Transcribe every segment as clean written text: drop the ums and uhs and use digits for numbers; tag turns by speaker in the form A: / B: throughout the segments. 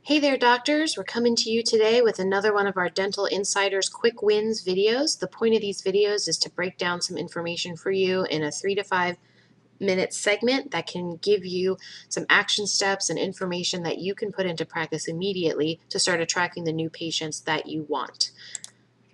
A: Hey there, doctors. We're coming to you today with another one of our Dental Insiders Quick Wins videos. The point of these videos is to break down some information for you in a 3 to 5 minute segment that can give you some action steps and information that you can put into practice immediately to start attracting the new patients that you want.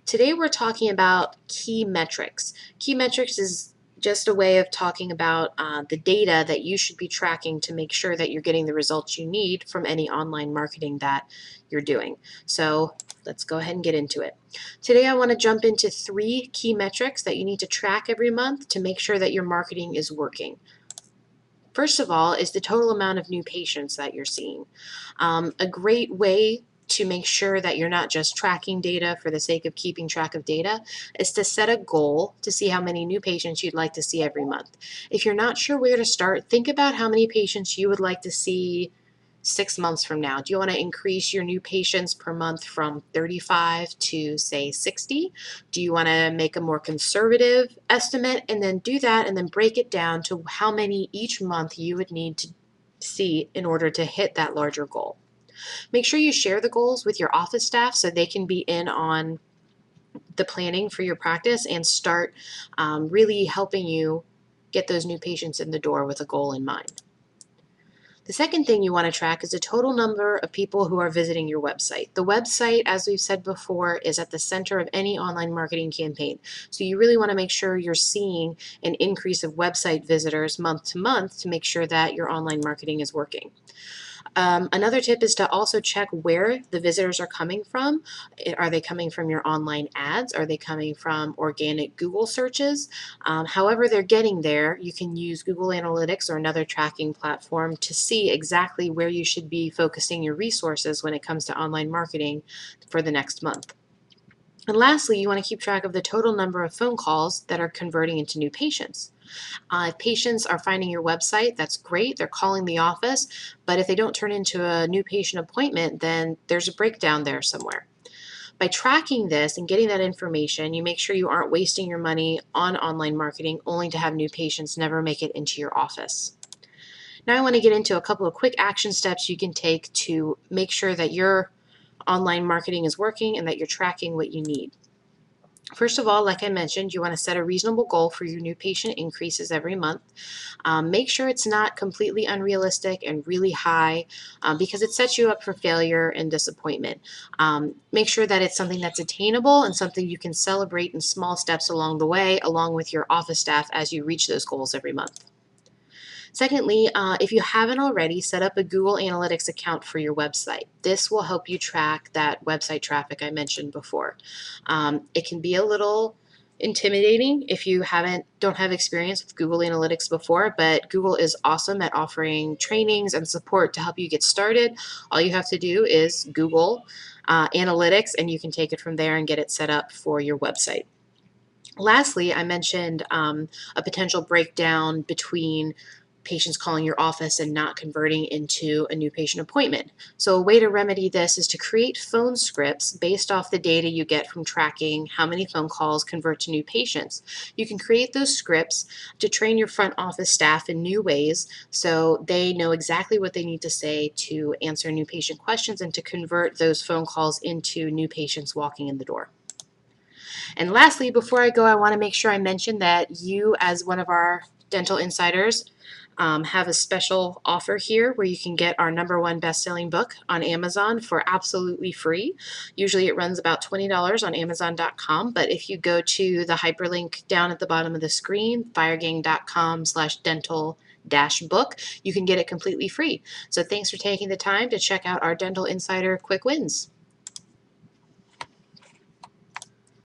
A: Today we're talking about key metrics. Key metrics is just a way of talking about the data that you should be tracking to make sure that you're getting the results you need from any online marketing that you're doing. So let's go ahead and get into it. Today I want to jump into 3 key metrics that you need to track every month to make sure that your marketing is working. First of all is the total amount of new patients that you're seeing. A great way to make sure that you're not just tracking data for the sake of keeping track of data is to set a goal to see how many new patients you'd like to see every month. If you're not sure where to start, think about how many patients you would like to see 6 months from now. Do you want to increase your new patients per month from 35 to say 60? Do you want to make a more conservative estimate and then do that and then break it down to how many each month you would need to see in order to hit that larger goal? Make sure you share the goals with your office staff so they can be in on the planning for your practice and start really helping you get those new patients in the door with a goal in mind. The second thing you want to track is the total number of people who are visiting your website. The website, as we've said before, is at the center of any online marketing campaign. So you really want to make sure you're seeing an increase of website visitors month to month to make sure that your online marketing is working. Another tip is to also check where the visitors are coming from. Are they coming from your online ads? Are they coming from organic Google searches? However they're getting there, you can use Google Analytics or another tracking platform to see exactly where you should be focusing your resources when it comes to online marketing for the next month. And lastly, you want to keep track of the total number of phone calls that are converting into new patients. If patients are finding your website, that's great. They're calling the office, but if they don't turn into a new patient appointment, then there's a breakdown there somewhere. By tracking this and getting that information, you make sure you aren't wasting your money on online marketing only to have new patients never make it into your office. Now I want to get into a couple of quick action steps you can take to make sure that your online marketing is working and that you're tracking what you need. First of all, like I mentioned, you want to set a reasonable goal for your new patient increases every month. Make sure it's not completely unrealistic and really high because it sets you up for failure and disappointment. Make sure that it's something that's attainable and something you can celebrate in small steps along the way, along with your office staff as you reach those goals every month. Secondly, if you haven't already, set up a Google Analytics account for your website. This will help you track that website traffic I mentioned before. It can be a little intimidating if you don't have experience with Google Analytics before, but Google is awesome at offering trainings and support to help you get started. All you have to do is Google Analytics and you can take it from there and get it set up for your website. Lastly, I mentioned a potential breakdown between patients calling your office and not converting into a new patient appointment. So a way to remedy this is to create phone scripts based off the data you get from tracking how many phone calls convert to new patients. You can create those scripts to train your front office staff in new ways so they know exactly what they need to say to answer new patient questions and to convert those phone calls into new patients walking in the door. And lastly, before I go, I want to make sure I mention that you, as one of our dental insiders, have a special offer here where you can get our #1 best-selling book on Amazon for absolutely free. Usually it runs about $20 on Amazon.com, but if you go to the hyperlink down at the bottom of the screen, firegang.com/dental-book, you can get it completely free. So thanks for taking the time to check out our Dental Insider Quick Wins.